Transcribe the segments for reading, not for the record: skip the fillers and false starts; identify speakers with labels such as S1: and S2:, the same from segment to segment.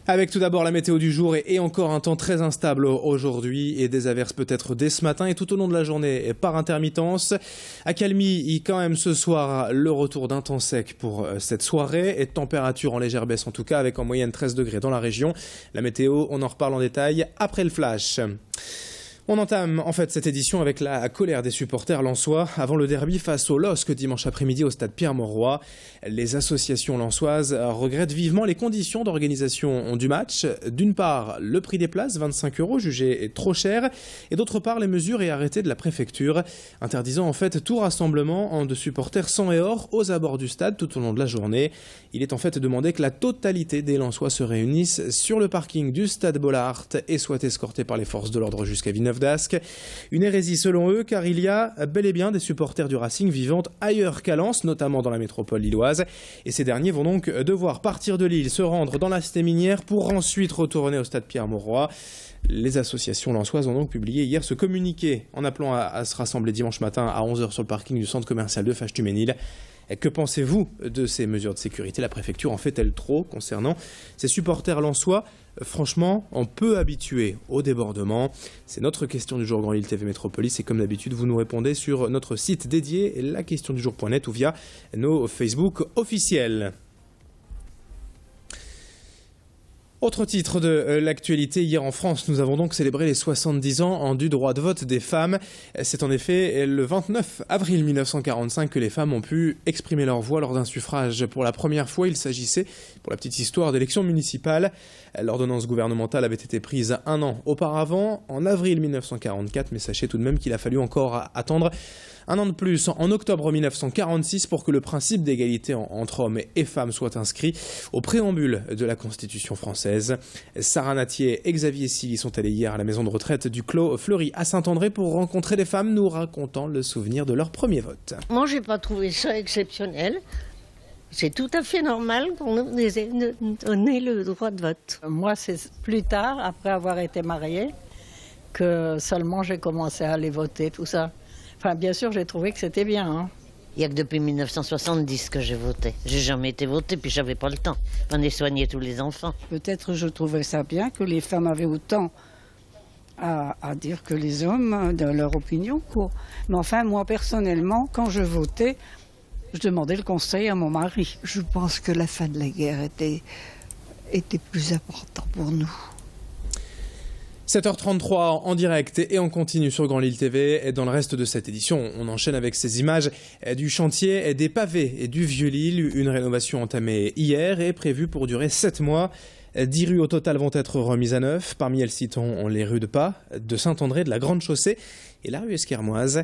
S1: Avec tout d'abord la météo du jour et encore un temps très instable aujourd'hui et des averses peut-être dès ce matin et tout au long de la journée par intermittence. Accalmie quand même ce soir, le retour d'un temps sec pour cette soirée et température en légère baisse en tout cas avec en moyenne 13 degrés dans la région. La météo, on en reparle en détail après le flash. On entame en fait cette édition avec la colère des supporters lensois avant le derby face au LOSC dimanche après-midi au stade Pierre-Mauroy. Les associations lensoises regrettent vivement les conditions d'organisation du match. D'une part, le prix des places, 25 € jugé trop cher, et d'autre part, les mesures et arrêtés de la préfecture, interdisant en fait tout rassemblement de supporters sans et hors aux abords du stade tout au long de la journée. Il est en fait demandé que la totalité des lensois se réunissent sur le parking du stade Bollaert et soient escortés par les forces de l'ordre jusqu'à Villeneuve d'Ascq. Une hérésie selon eux, car il y a bel et bien des supporters du Racing vivant ailleurs qu'à Lens, notamment dans la métropole lilloise. Et ces derniers vont donc devoir partir de Lille, se rendre dans la cité minière pour ensuite retourner au stade Pierre-Mauroy. Les associations lensoises ont donc publié hier ce communiqué en appelant à se rassembler dimanche matin à 11 h sur le parking du centre commercial de Fâche-Tuménil. Que pensez-vous de ces mesures de sécurité? La préfecture en fait-elle trop concernant ces supporters lensois? Franchement, on peut habituer au débordement. C'est notre question du jour Grand Lille TV Métropolis et comme d'habitude, vous nous répondez sur notre site dédié laquestiondujour.net ou via nos Facebook officiels. Autre titre de l'actualité, hier en France, nous avons donc célébré les 70 ans du droit de vote des femmes. C'est en effet le 29 avril 1945 que les femmes ont pu exprimer leur voix lors d'un suffrage. Pour la première fois, il s'agissait, pour la petite histoire, d'élections municipales. L'ordonnance gouvernementale avait été prise un an auparavant, en avril 1944, mais sachez tout de même qu'il a fallu encore attendre un an de plus, en octobre 1946, pour que le principe d'égalité entre hommes et femmes soit inscrit au préambule de la Constitution française. Sarah Natier et Xavier Silly sont allés hier à la maison de retraite du Clos Fleury à Saint-André pour rencontrer des femmes, nous racontant le souvenir de leur premier vote.
S2: Moi, j'ai pas trouvé ça exceptionnel. C'est tout à fait normal qu'on nous ait donné le droit de vote.
S3: Moi, c'est plus tard, après avoir été mariée, que seulement j'ai commencé à aller voter, tout ça. Enfin, bien sûr, j'ai trouvé que c'était bien. Hein.
S2: Il n'y a que depuis 1970 que j'ai voté. J'ai jamais été votée, puis j'avais pas le temps. On est soigné tous les enfants.
S4: Peut-être je trouvais ça bien que les femmes avaient autant à dire que les hommes, de leur opinion. Quoi. Mais enfin, moi, personnellement, quand je votais, je demandais le conseil à mon mari.
S5: Je pense que la fin de la guerre était plus importante pour nous.
S1: 7h33 en direct et on continue sur Grand Lille TV. Et dans le reste de cette édition, on enchaîne avec ces images du chantier des pavés et du Vieux-Lille. Une rénovation entamée hier et prévue pour durer 7 mois. 10 rues au total vont être remises à neuf. Parmi elles, citons les rues de Pas, de Saint-André, de la Grande Chaussée et la rue Esquermoise.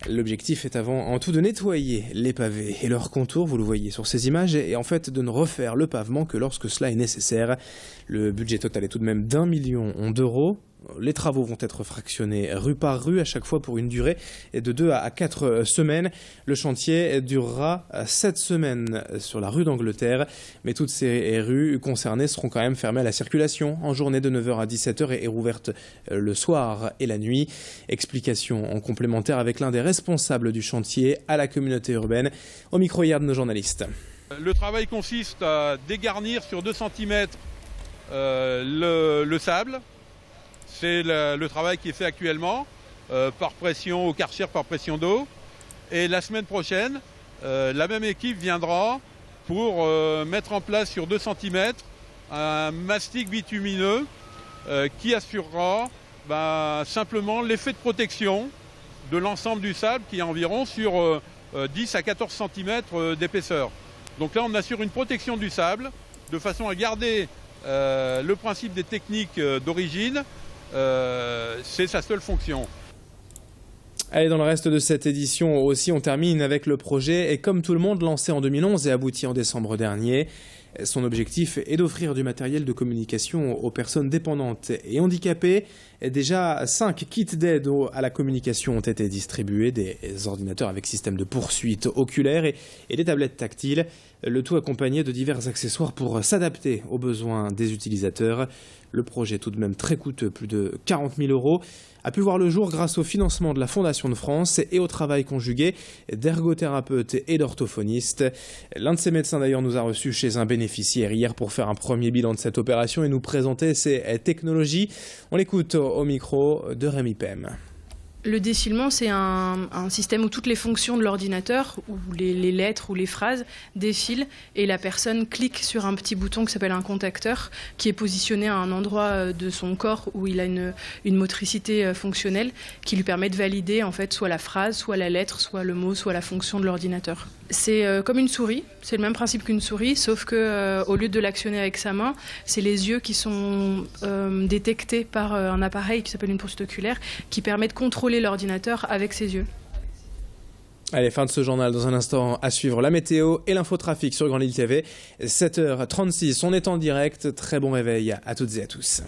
S1: L'objectif est en tout de nettoyer les pavés et leurs contours, vous le voyez sur ces images, et en fait de ne refaire le pavement que lorsque cela est nécessaire. Le budget total est tout de même d'1 million d'euros. Les travaux vont être fractionnés rue par rue, à chaque fois pour une durée de 2 à 4 semaines. Le chantier durera 7 semaines sur la rue d'Angleterre, mais toutes ces rues concernées seront quand même fermées à la circulation en journée de 9 h à 17 h et rouvertes le soir et la nuit. Explication en complémentaire avec l'un des responsables du chantier à la communauté urbaine, au micro hier de nos journalistes.
S6: Le travail consiste à dégarnir sur 2 cm le sable. C'est le travail qui est fait actuellement, par pression au Karcher, par pression d'eau. Et la semaine prochaine, la même équipe viendra pour mettre en place sur 2 cm un mastic bitumineux qui assurera simplement l'effet de protection de l'ensemble du sable qui est environ sur 10 à 14 cm d'épaisseur. Donc là, on assure une protection du sable de façon à garder le principe des techniques d'origine. C'est sa seule fonction.
S1: Allez, dans le reste de cette édition aussi, on termine avec le projet et comme tout le monde lancé en 2011 et abouti en décembre dernier. Son objectif est d'offrir du matériel de communication aux personnes dépendantes et handicapées. Déjà, 5 kits d'aide à la communication ont été distribués, des ordinateurs avec système de poursuite oculaire et des tablettes tactiles, le tout accompagné de divers accessoires pour s'adapter aux besoins des utilisateurs. Le projet, tout de même très coûteux, plus de 40 000 €, a pu voir le jour grâce au financement de la Fondation de France et au travail conjugué d'ergothérapeutes et d'orthophonistes. L'un de ces médecins d'ailleurs nous a reçus chez un bénéficiaire hier pour faire un premier bilan de cette opération et nous présenter ses technologies. On l'écoute au micro de Rémi Pem.
S7: Le défilement, c'est un système où toutes les fonctions de l'ordinateur, où les lettres ou les phrases défilent et la personne clique sur un petit bouton qui s'appelle un contacteur qui est positionné à un endroit de son corps où il a une motricité fonctionnelle qui lui permet de valider en fait soit la phrase, soit la lettre, soit le mot, soit la fonction de l'ordinateur. C'est comme une souris, c'est le même principe qu'une souris, sauf que au lieu de l'actionner avec sa main, c'est les yeux qui sont détectés par un appareil qui s'appelle une poursuite oculaire qui permet de contrôler l'ordinateur avec ses yeux.
S1: Allez, fin de ce journal. Dans un instant, à suivre la météo et l'infotrafic sur Grande Île TV. 7h36, on est en direct. Très bon réveil à toutes et à tous.